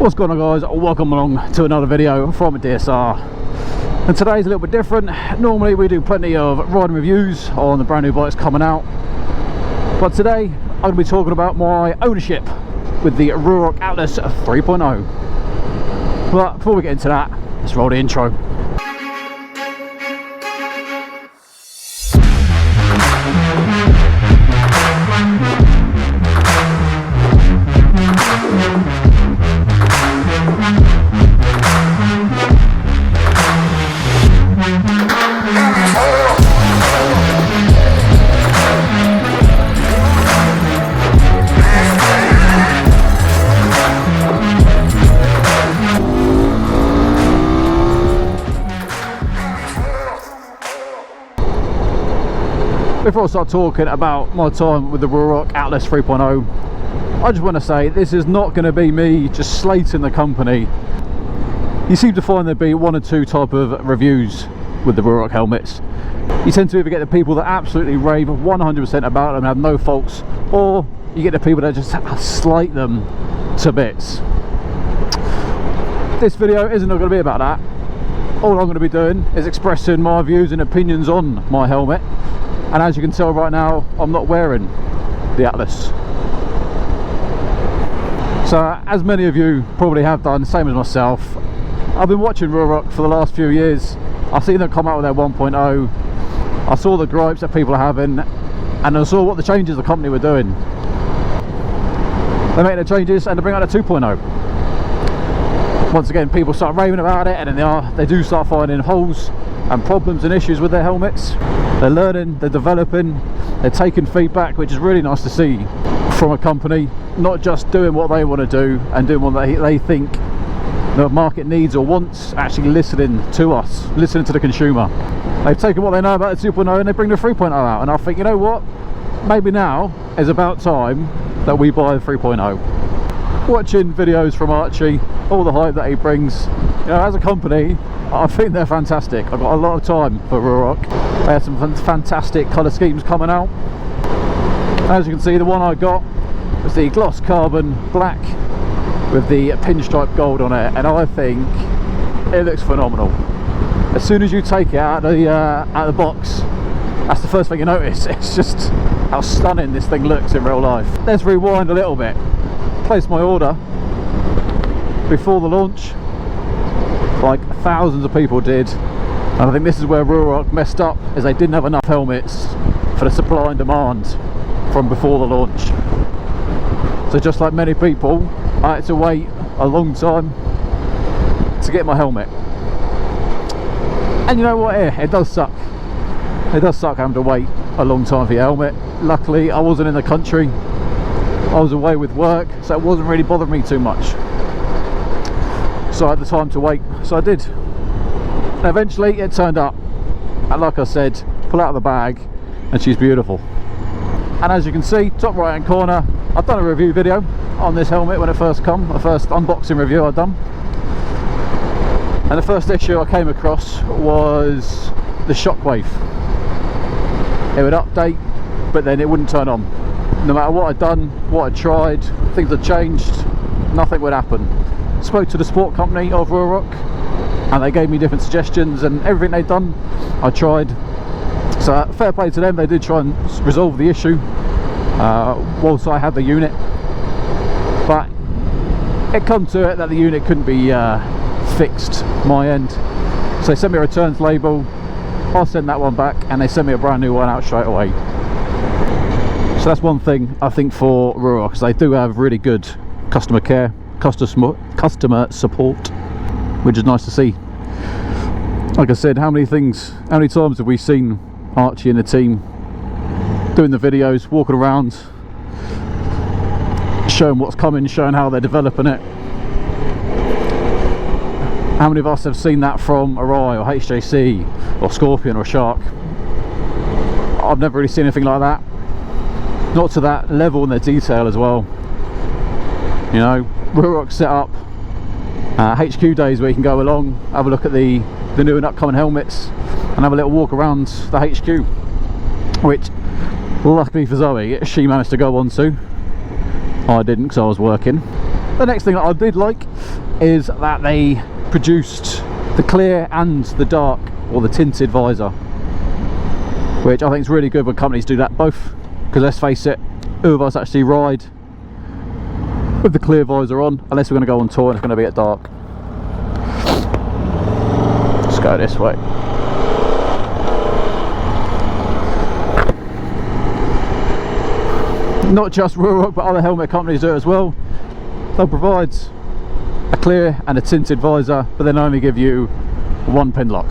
What's going on, guys? Welcome along to another video from D.S.R. and today's a little bit different. Normally we do plenty of riding reviews on the brand new bikes coming out, but today I'm going to be talking about my ownership with the Ruroc Atlas 3.0. But before we get into that, let's roll the intro. Before I start talking about my time with the Ruroc Atlas 3.0, I just want to say this is not going to be me just slating the company. You seem to find there be one or two type of reviews with the Ruroc helmets. You tend to either get the people that absolutely rave 100% about them and have no faults, or you get the people that just slate them to bits. This video isn't going to be about that. All I'm going to be doing is expressing my views and opinions on my helmet. And as you can tell right now, I'm not wearing the Atlas. So as many of you probably have done, same as myself, I've been watching Ruroc for the last few years. I've seen them come out with their 1.0. I saw the gripes that people are having, and I saw what the changes the company were doing. They make the changes and they bring out the 2.0. Once again, people start raving about it, and then they do start finding holes and problems and issues with their helmets. They're learning, they're developing, they're taking feedback, which is really nice to see from a company, not just doing what they want to do and doing what they think the market needs or wants, actually listening to us, listening to the consumer. They've taken what they know about the 2.0 and they bring the 3.0 out, and I think, you know what, maybe now is about time that we buy the 3.0. Watching videos from Archie, all the hype that he brings, you know, as a company, I think they're fantastic. I've got a lot of time for Ruroc. They have some fantastic colour schemes coming out. As you can see, the one I got was the gloss carbon black with the pinstripe gold on it, and I think it looks phenomenal. As soon as you take it out of the box, that's the first thing you notice. It's just how stunning this thing looks in real life. Let's rewind a little bit. Placed my order before the launch, like thousands of people did, and I think this is where Ruroc messed up, is they didn't have enough helmets for the supply and demand from before the launch. So just like many people, I had to wait a long time to get my helmet. And you know what, it does suck. It does suck having to wait a long time for your helmet. Luckily I wasn't in the country, I was away with work, so it wasn't really bothering me too much. So I had the time to wait, so I did. And eventually it turned up, and like I said, pull out of the bag and she's beautiful. And as you can see, top right hand corner, I've done a review video on this helmet when it first come, the first unboxing review I've done. And the first issue I came across was the shockwave. It would update, but then it wouldn't turn on. No matter what I'd done, what I'd tried, things had changed, nothing would happen. Spoke to the support company of Ruroc, and they gave me different suggestions, and everything they'd done I tried. So fair play to them, they did try and resolve the issue whilst I had the unit, but it come to it that the unit couldn't be fixed my end, so they sent me a returns label. I'll send that one back and they sent me a brand new one out straight away. So that's one thing I think for Ruroc, because they do have really good customer care, customer support, which is nice to see. Like I said, how many times have we seen Archie and the team doing the videos, walking around, showing what's coming, showing how they're developing it. How many of us have seen that from Arai or HJC or Scorpion or Shark? I've never really seen anything like that, not to that level in their detail as well. You know, Ruroc set up HQ days where you can go along, have a look at the new and upcoming helmets and have a little walk around the HQ, which luckily for Zoe, she managed to go on to. I didn't because I was working. The next thing that I did like is that they produced the clear and the dark, or the tinted visor, which I think is really good when companies do that both, because let's face it, who of us actually ride with the clear visor on unless we're going to go on tour and it's going to be at dark. Let's go this way. Not just Ruroc, but other helmet companies do it as well. They'll provide a clear and a tinted visor, but then only give you one pin lock.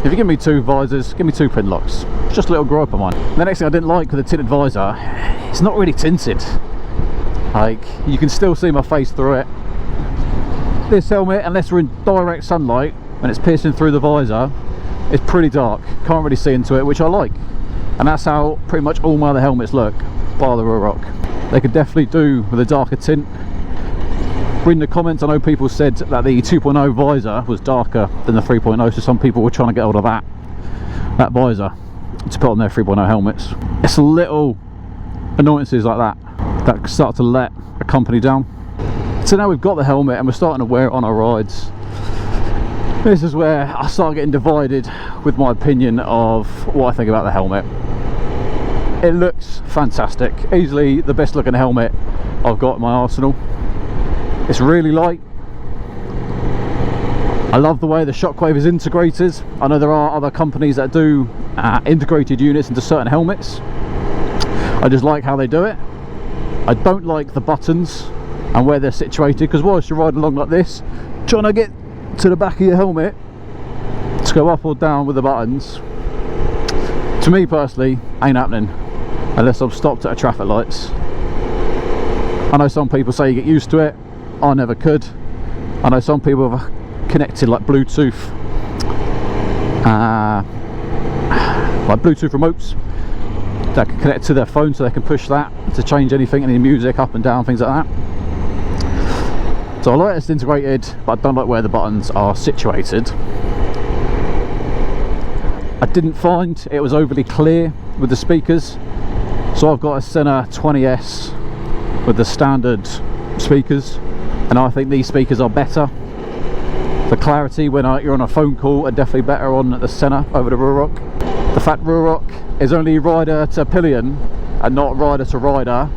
If you give me two visors, give me two pin locks. It's just a little gripe of mine. The next thing I didn't like with the tinted visor, it's not really tinted. Like, you can still see my face through it. This helmet, unless we're in direct sunlight and it's piercing through the visor, it's pretty dark. Can't really see into it, which I like. And that's how pretty much all my other helmets look, bar the Ruroc. They could definitely do with a darker tint. Reading the comments, I know people said that the 2.0 visor was darker than the 3.0, so some people were trying to get hold of that visor to put on their 3.0 helmets. It's little annoyances like that start to let a company down. So now we've got the helmet and we're starting to wear it on our rides. This is where I start getting divided with my opinion of what I think about the helmet. It looks fantastic, easily the best looking helmet I've got in my arsenal. It's really light. I love the way the shockwave is integrated. I know there are other companies that do integrated units into certain helmets. I just like how they do it. I don't like the buttons and where they're situated, because whilst you're riding along like this, trying to get to the back of your helmet to go up or down with the buttons, to me personally, ain't happening unless I'm stopped at a traffic lights. I know some people say you get used to it. I never could. I know some people have connected like Bluetooth remotes that can connect to their phone, so they can push that to change anything, any music up and down, things like that. So I like it's integrated, but I don't like where the buttons are situated. I didn't find it was overly clear with the speakers, so I've got a Sena 20S with the standard speakers, and I think these speakers are better. The clarity when you're on a phone call are definitely better on the Sena over the Ruroc. The fact Ruroc is only rider to pillion and not rider to rider,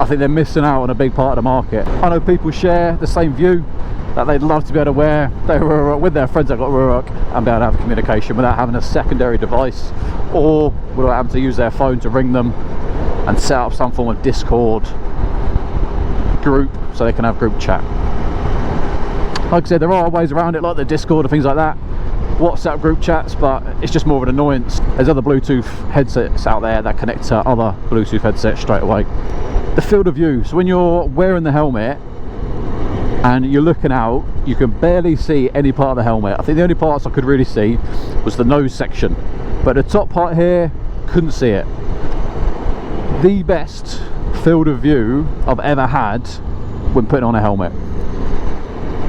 I think they're missing out on a big part of the market. I know people share the same view, that they'd love to be able to wear their Ruroc with their friends that got Ruroc and be able to have communication without having a secondary device, or without having to use their phone to ring them and set up some form of Discord group so they can have group chat. Like I said, there are ways around it, like the Discord and things like that, WhatsApp group chats, but it's just more of an annoyance. There's other Bluetooth headsets out there that connect to other Bluetooth headsets straight away. The field of view, so when you're wearing the helmet and you're looking out, you can barely see any part of the helmet. I think the only parts I could really see was the nose section, but the top part here, couldn't see it. The best field of view I've ever had when putting on a helmet.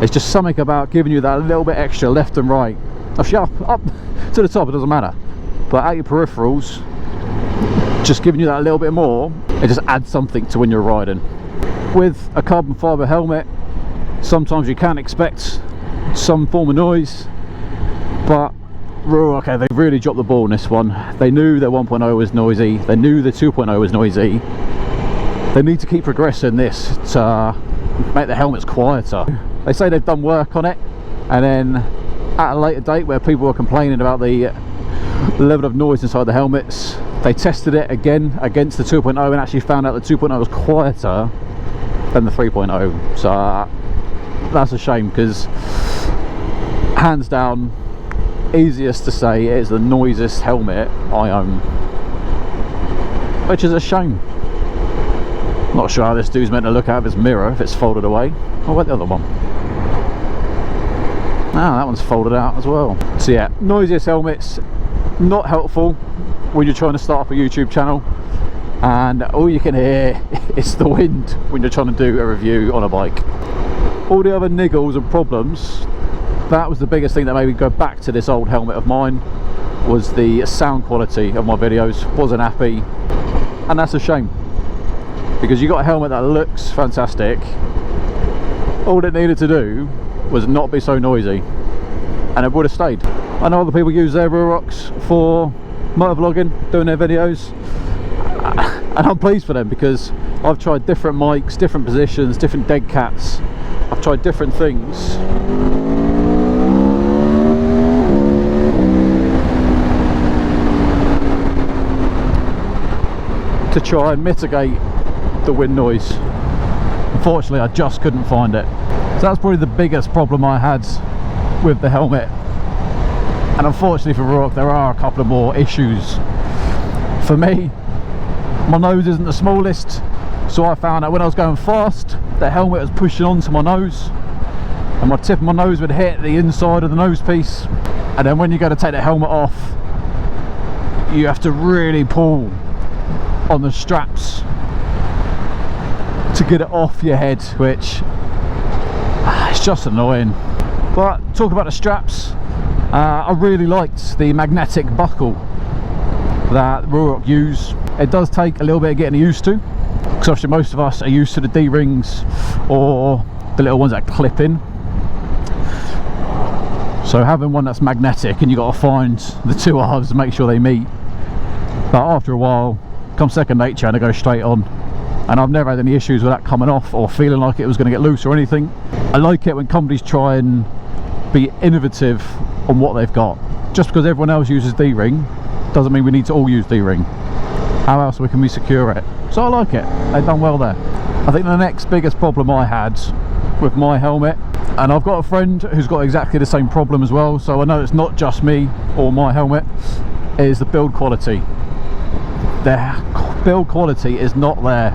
It's just something about giving you that little bit extra left and right. Up to the top, it doesn't matter, but at your peripherals, just giving you that little bit more, it just adds something to when you're riding. With a carbon fibre helmet, sometimes you can expect some form of noise, but okay, they really dropped the ball in this one. They knew their 1.0 was noisy, they knew the 2.0 was noisy. They need to keep progressing this to make the helmets quieter. They say they've done work on it, and then at a later date where people were complaining about the level of noise inside the helmets, they tested it again against the 2.0 and actually found out the 2.0 was quieter than the 3.0. So that's a shame, because hands down, easiest to say, it is the noisiest helmet I own, which is a shame. Not sure how this dude's meant to look out of his mirror if it's folded away. Oh, where's the other one? Ah, that one's folded out as well. So yeah, noisiest helmets, not helpful when you're trying to start up a YouTube channel and all you can hear is the wind when you're trying to do a review on a bike. All the other niggles and problems, that was the biggest thing that made me go back to this old helmet of mine, was the sound quality of my videos. Wasn't happy, and that's a shame, because you got a helmet that looks fantastic All it needed to do was not be so noisy, and it would have stayed. I know other people use their Rurocs for motovlogging, doing their videos, and I'm pleased for them, because I've tried different mics, different positions, different dead cats. I've tried different things. To try and mitigate the wind noise. Unfortunately, I just couldn't find it. So that's probably the biggest problem I had with the helmet. And unfortunately for Ruroc, there are a couple of more issues. For me, my nose isn't the smallest, so I found that when I was going fast, the helmet was pushing onto my nose, and my tip of my nose would hit the inside of the nose piece. And then when you go to take the helmet off, you have to really pull on the straps to get it off your head, which it's just annoying. But talk about the straps, I really liked the magnetic buckle that Ruroc use. It does take a little bit of getting used to, because obviously most of us are used to the D-rings or the little ones that clip in. So having one that's magnetic, and you got to find the two halves to make sure they meet, but after a while comes second nature and it goes straight on. And I've never had any issues with that coming off or feeling like it was going to get loose or anything. I like it when companies try and be innovative on what they've got. Just because everyone else uses D-ring doesn't mean we need to all use D-ring. How else can we secure it? So I like it. They've done well there. I think the next biggest problem I had with my helmet, and I've got a friend who's got exactly the same problem as well, so I know it's not just me or my helmet, is the build quality. The build quality is not there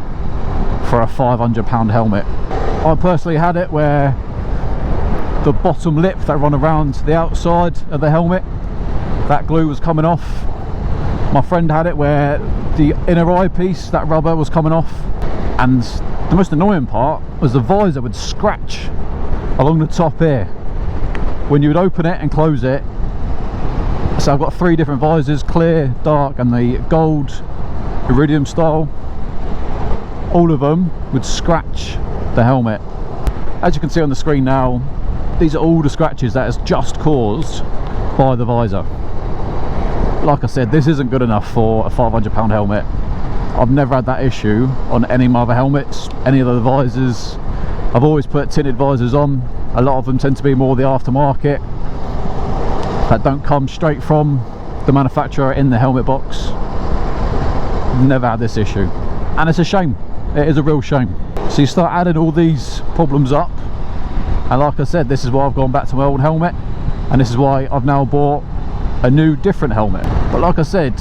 for a £500 helmet. I personally had it where the bottom lip that run around the outside of the helmet, that glue was coming off. My friend had it where the inner eyepiece, that rubber, was coming off. And the most annoying part was the visor would scratch along the top here when you would open it and close it. So I've got 3 different visors, clear, dark, and the gold iridium style. All of them would scratch the helmet. As you can see on the screen now, these are all the scratches that is just caused by the visor. Like I said, this isn't good enough for a £500 helmet. I've never had that issue on any of my other helmets, any of the visors. I've always put tinted visors on. A lot of them tend to be more the aftermarket that don't come straight from the manufacturer in the helmet box. Never had this issue, and it's a shame. It is a real shame. So you start adding all these problems up, and like I said, this is why I've gone back to my old helmet, and this is why I've now bought a new different helmet. But like I said,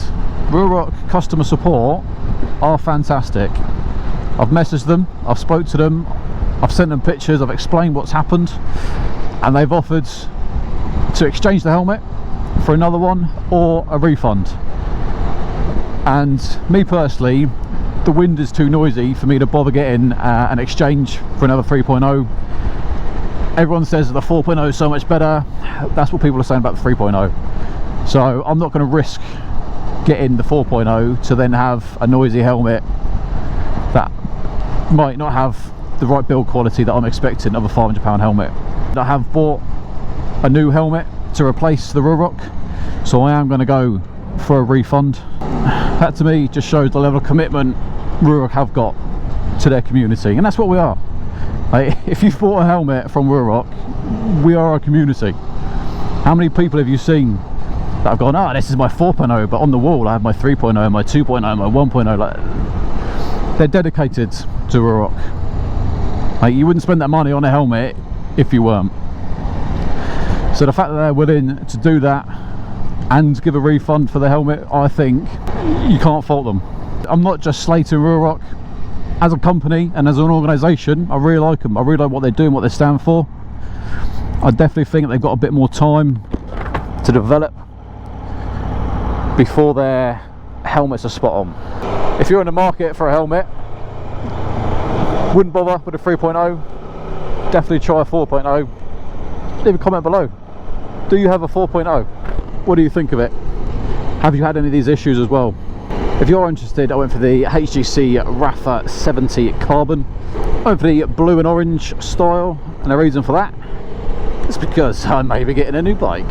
Ruroc customer support are fantastic. I've messaged them, I've spoke to them, I've sent them pictures, I've explained what's happened, and they've offered to exchange the helmet for another one or a refund. And me personally, the wind is too noisy for me to bother getting an exchange for another 3.0. Everyone says that the 4.0 is so much better. That's what people are saying about the 3.0. So I'm not going to risk getting the 4.0 to then have a noisy helmet that might not have the right build quality that I'm expecting of a £500 helmet. I have bought a new helmet to replace the Ruroc, so I am going to go for a refund. That to me just shows the level of commitment Ruroc have got to their community, and that's what we are. Like, if you've bought a helmet from Ruroc, we are a community. How many people have you seen that have gone, oh, this is my 4.0, but on the wall I have my 3.0, my 2.0, my 1.0. Like, they're dedicated to Ruroc. Like, you wouldn't spend that money on a helmet if you weren't. So the fact that they're willing to do that and give a refund for the helmet, I think you can't fault them. I'm not just slating Ruroc. As a company and as an organisation, I really like them. I really like what they do and what they stand for. I definitely think they've got a bit more time to develop before their helmets are spot on. If you're in the market for a helmet, wouldn't bother with a 3.0, definitely try a 4.0. Leave a comment below. Do you have a 4.0? What do you think of it? Have you had any of these issues as well? If you're interested, I went for the HGC Rafa 70 Carbon. Over the blue and orange style, and the reason for that is because I may be getting a new bike.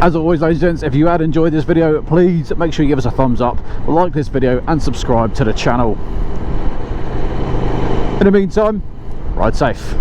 As always, ladies and gents, if you had enjoyed this video, please make sure you give us a thumbs up, like this video and subscribe to the channel. In the meantime, ride safe.